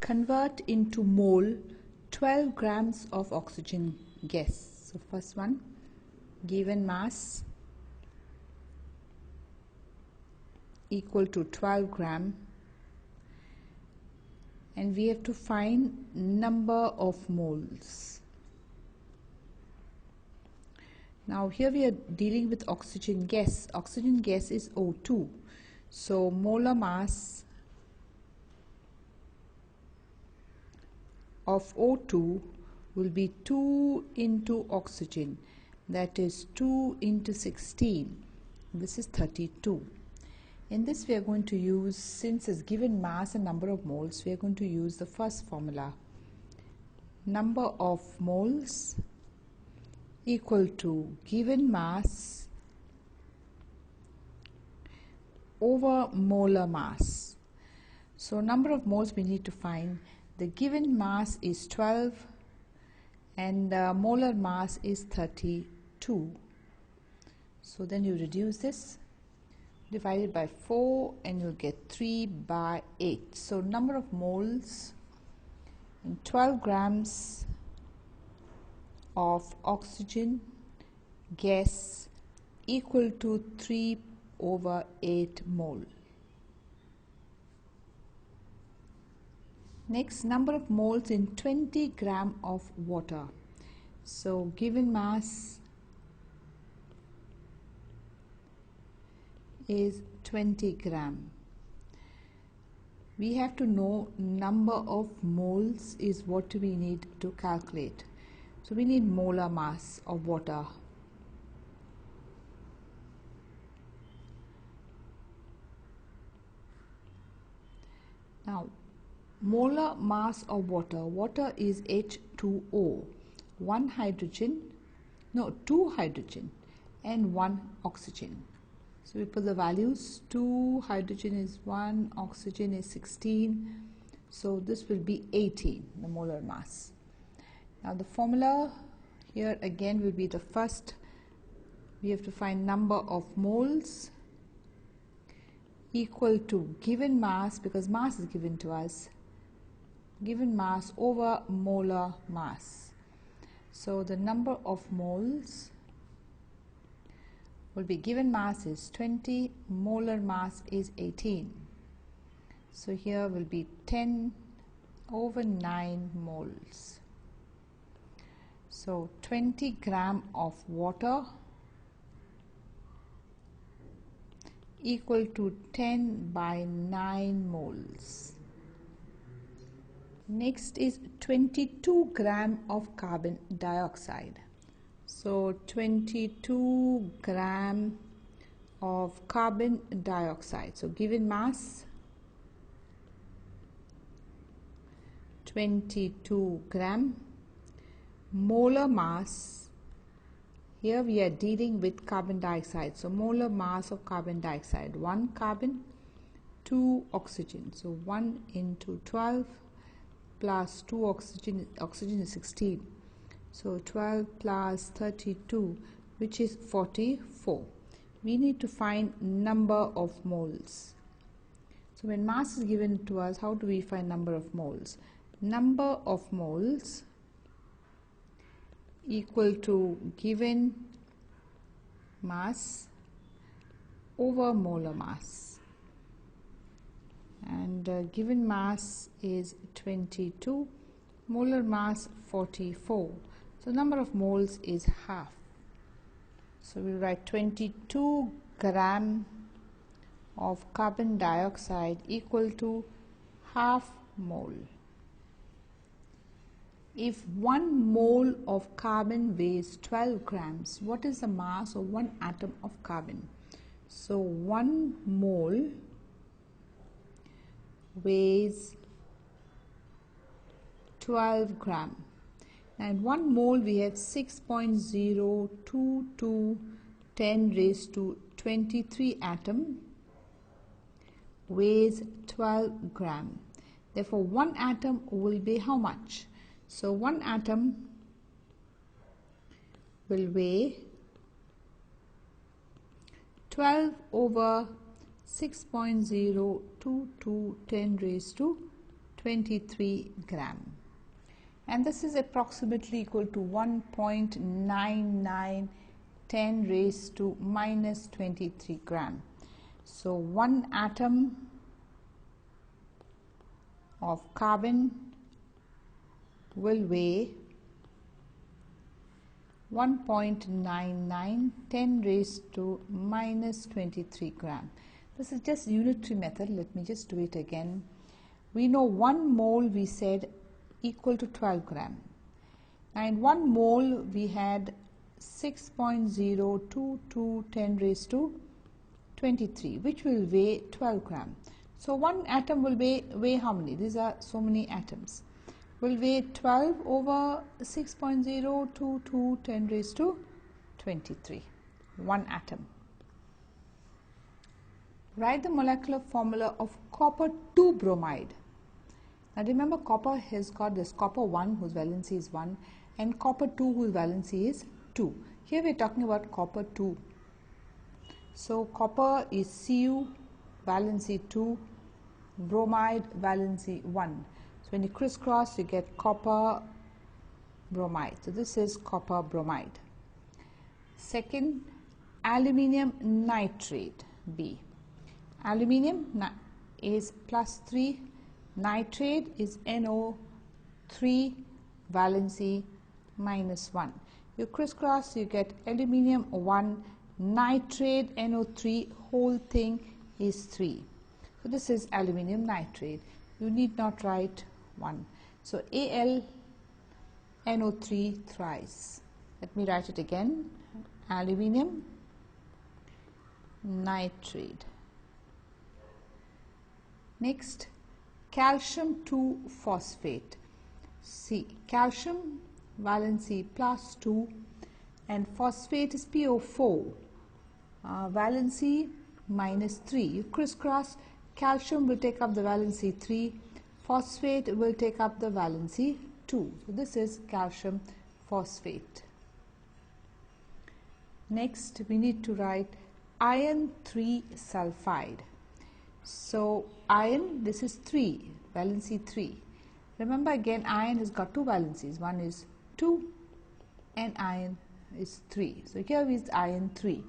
Convert into mole 12 grams of oxygen gas. So first one, given mass equal to 12 gram, and we have to find number of moles. Now here we are dealing with oxygen gas. Oxygen gas is O2. So molar mass of O2 will be 2 into oxygen, that is 2 into 16. This is 32. In this we are going to use, since it's given mass and number of moles, we are going to use the first formula. Number of moles equal to given mass over molar mass. So number of moles we need to find. The given mass is 12 and the molar mass is 32. So then you reduce this, divide it by 4 and you'll get 3 by 8. So number of moles in 12 grams of oxygen gas equal to 3 over 8 mole. Next, number of moles in 20 gram of water. So given mass is 20 gram. We have to know number of moles is what we need to calculate. So we need molar mass of water. Now molar mass of water is H2O, two hydrogen and one oxygen. So we put the values. 2 hydrogen is 1, oxygen is 16, so this will be 18, the molar mass. Now the formula here again will be the first, we have to find number of moles equal to given mass, because mass is given to us, given mass over molar mass. So the number of moles will be, given mass is 20, molar mass is 18. So here will be 10 over 9 moles. So 20 gram of water equal to 10 by 9 moles. Next is 22 gram of carbon dioxide. So 22 gram of carbon dioxide. So given mass 22 gram, molar mass, here we are dealing with carbon dioxide. So molar mass of carbon dioxide, 1 carbon, 2 oxygen. So 1 into 12 plus 2 oxygen is 16. So 12 plus 32, which is 44. We need to find number of moles. So when mass is given to us, how do we find number of moles? Number of moles equal to given mass over molar mass, and given mass is 22, molar mass 44. So number of moles is half. So we write 22 gram of carbon dioxide equal to half mole. If 1 mole of carbon weighs 12 grams, what is the mass of 1 atom of carbon? So 1 mole weighs 12 gram. And 1 mole we have 6.022 10 raised to 23 atom weighs 12 gram. Therefore 1 atom will be how much? So 1 atom will weigh 12 over 6.022 10 raised to 23 gram. And this is approximately equal to 1.99 10 raised to minus 23 gram. So one atom of carbon will weigh 1.99 10 raised to minus 23 gram. This is just unitary method. Let me just do it again. We know 1 mole we said equal to 12 gram. Now in 1 mole we had 6.022 10 raised to 23, which will weigh 12 gram. So one atom will weigh how many? These are so many atoms. Will weigh 12 over 6.022 10 raised to 23. One atom. Write the molecular formula of copper 2 bromide. Now remember, copper has got this copper 1 whose valency is 1 and copper 2 whose valency is 2. Here we are talking about copper 2. So copper is Cu, valency 2, bromide, valency 1. So when you crisscross, you get copper bromide. So this is copper bromide. Second, aluminium nitrate, B. Aluminium is plus 3, nitrate is NO3, valency minus 1. You crisscross, you get aluminium 1, nitrate NO3, whole thing is 3. So this is aluminium nitrate. You need not write 1. So Al NO3 thrice. Let me write it again. Aluminium nitrate. Next, calcium 2 phosphate. See, calcium valency plus 2 and phosphate is PO4, valency minus 3. You crisscross, calcium will take up the valency 3, phosphate will take up the valency 2. So this is calcium phosphate. Next, we need to write iron 3 sulfide. So iron, this is 3, valency 3. Remember again, iron has got 2 valencies. One is 2 and iron is 3. So here is iron 3.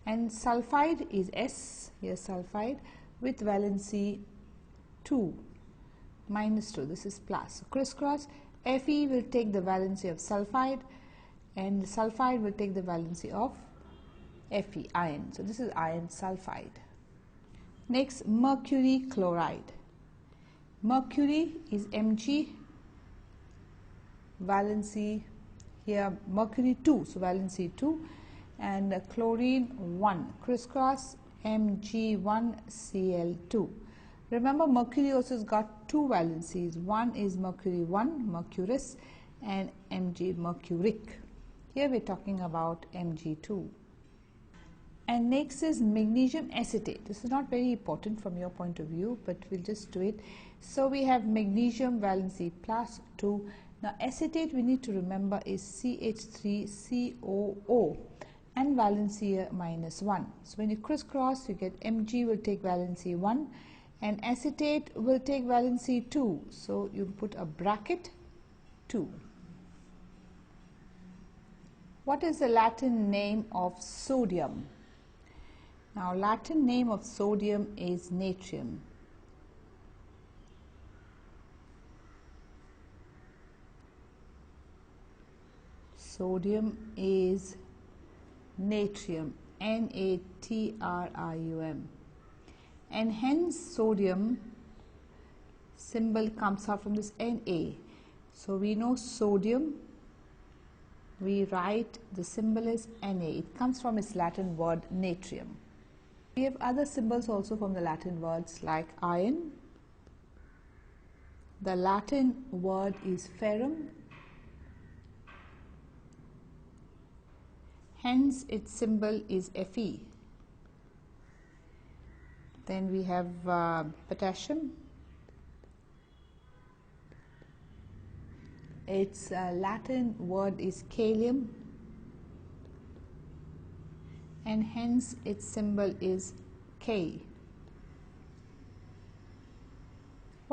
And sulfide is S, here sulfide, with valency 2, minus 2. This is plus. So crisscross, Fe will take the valency of sulfide and the sulfide will take the valency of Fe, iron. So this is iron sulfide. Next, mercury chloride. Mercury is Mg, valency here mercury 2, so valency 2, and chlorine 1, crisscross Mg1Cl2. Remember, mercury also has got 2 valencies. One is mercury 1, mercurous, and Mg, mercuric. Here we are talking about Mg2. And next is magnesium acetate. This is not very important from your point of view, but we'll just do it. So we have magnesium valency plus 2. Now acetate, we need to remember, is CH3COO and valency minus 1. So when you crisscross, you get Mg will take valency 1 and acetate will take valency 2. So you put a bracket 2. What is the Latin name of sodium? Now, Latin name of sodium is natrium. Sodium is natrium, Natrium. And hence sodium symbol comes out from this Na. So we know sodium, we write the symbol is Na. It comes from its Latin word natrium. We have other symbols also from the Latin words like iron. The Latin word is ferrum. Hence its symbol is Fe. Then we have potassium. Its Latin word is kalium. And hence its symbol is K.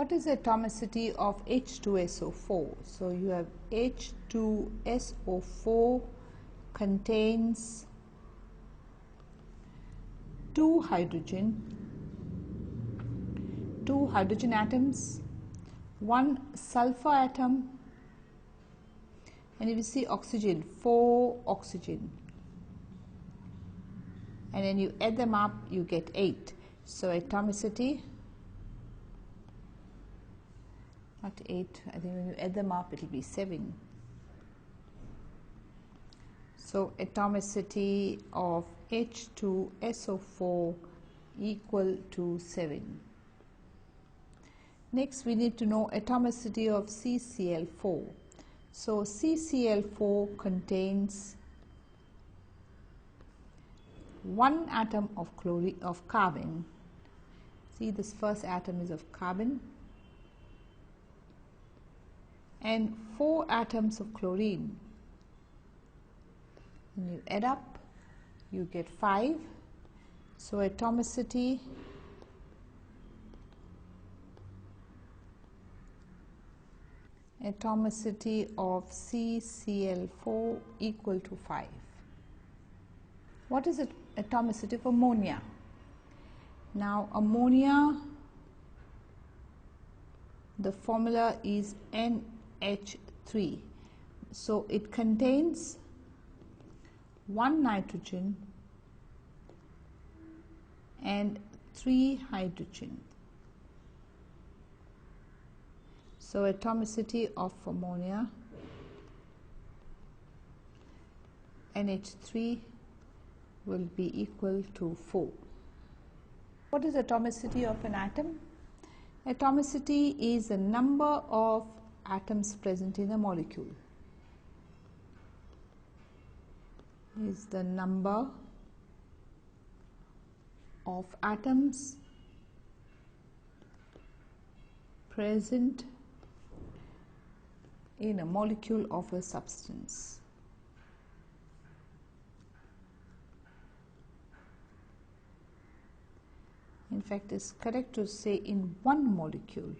What is the atomicity of H2SO4? So you have H2SO4 contains 2 hydrogen atoms, 1 sulfur atom, and if you see oxygen, 4 oxygen, and then you add them up, you get 8. So atomicity, not 8, I think when you add them up it will be 7. So atomicity of H2SO4 equal to 7. Next we need to know atomicity of CCl4. So CCl4 contains 1 atom of carbon. See, this first atom is of carbon, and 4 atoms of chlorine. When you add up, you get 5. So atomicity of CCl4 equal to 5. What is the atomicity of ammonia? Now ammonia, the formula is NH3. So it contains 1 nitrogen and 3 hydrogen. So atomicity of ammonia, NH3, will be equal to 4. What is atomicity of an atom? Atomicity is the number of atoms present in a molecule. Is the number of atoms present in a molecule of a substance. In fact, it's correct to say in one molecule.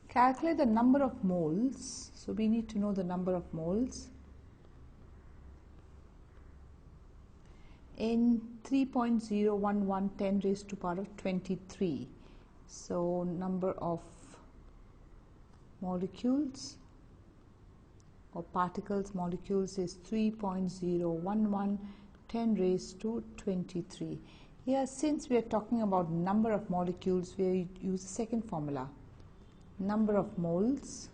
Calculate the number of moles. So we need to know the number of moles in 3.011 10 raised to power of 23. So number of molecules or particles, molecules, is 3.011 10 raised to 23. Here, since we are talking about number of molecules, we use the second formula. Number of moles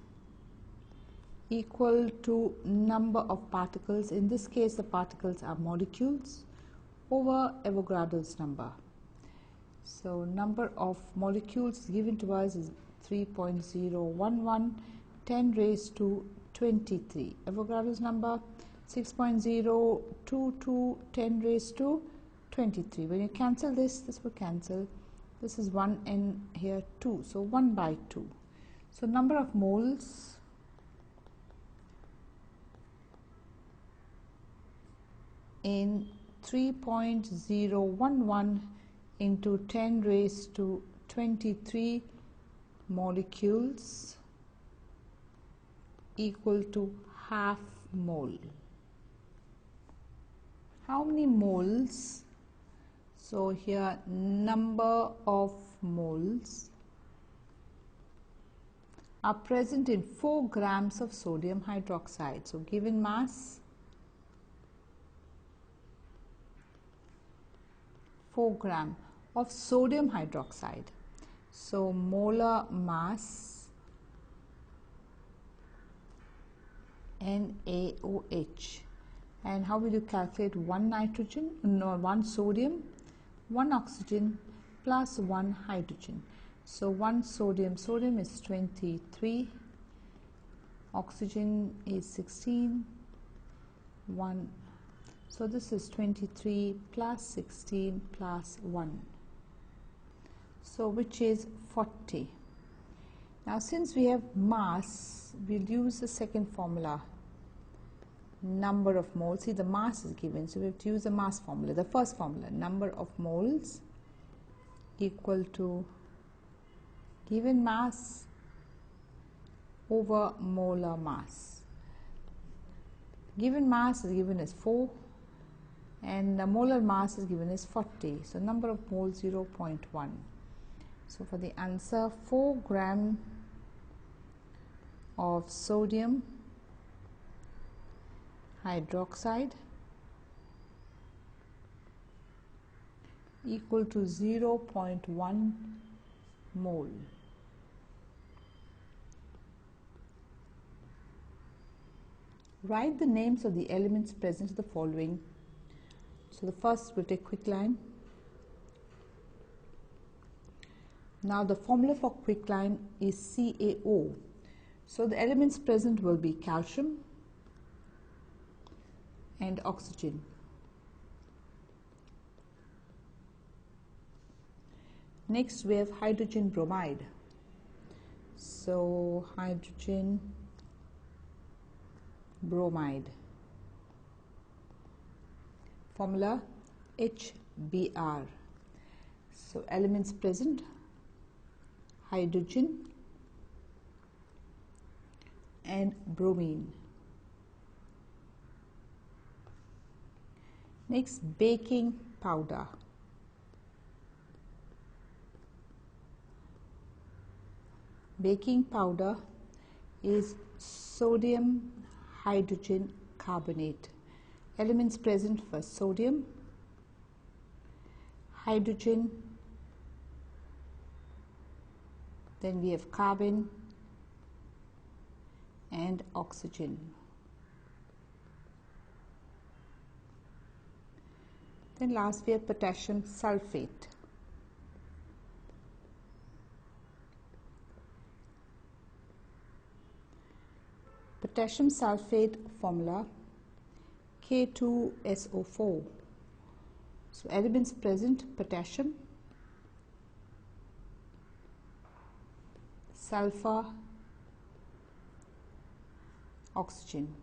equal to number of particles. In this case, the particles are molecules over Avogadro's number. So number of molecules given to us is 3.011 10 raised to 23. Avogadro's number 6.022 10 raised to 23. When you cancel this, this will cancel. This is 1 and here 2. So 1 by 2. So number of moles in 3.011 into 10 raised to 23 molecules equal to half mole. How many moles? So here number of moles are present in 4 grams of sodium hydroxide. So given mass 4 gram of sodium hydroxide. So molar mass NaOH. And how will you calculate 1 nitrogen, no, 1 sodium, 1 oxygen plus 1 hydrogen. So 1 sodium is 23, oxygen is 16, 1. So this is 23 plus 16 plus 1. So which is 40. Now since we have mass, we'll use the second formula. Number of moles. See, the mass is given, so we have to use the mass formula. The first formula, number of moles equal to given mass over molar mass. Given mass is given as 4 and the molar mass is given as 40. So number of moles 0.1. So for the answer, 4 gram of sodium hydroxide equal to 0.1 mole. Write the names of the elements present in the following. So the first we'll take quicklime. Now the formula for quicklime is CaO. So the elements present will be calcium and oxygen. Next we have hydrogen bromide. So hydrogen bromide. Formula HBr. So elements present: hydrogen and bromine. Next, baking powder. Baking powder is sodium hydrogen carbonate. Elements present: first sodium, hydrogen, then we have carbon and oxygen. Then last we have potassium sulfate. Potassium sulfate formula K2SO4. So elements present: potassium, sulfur, oxygen.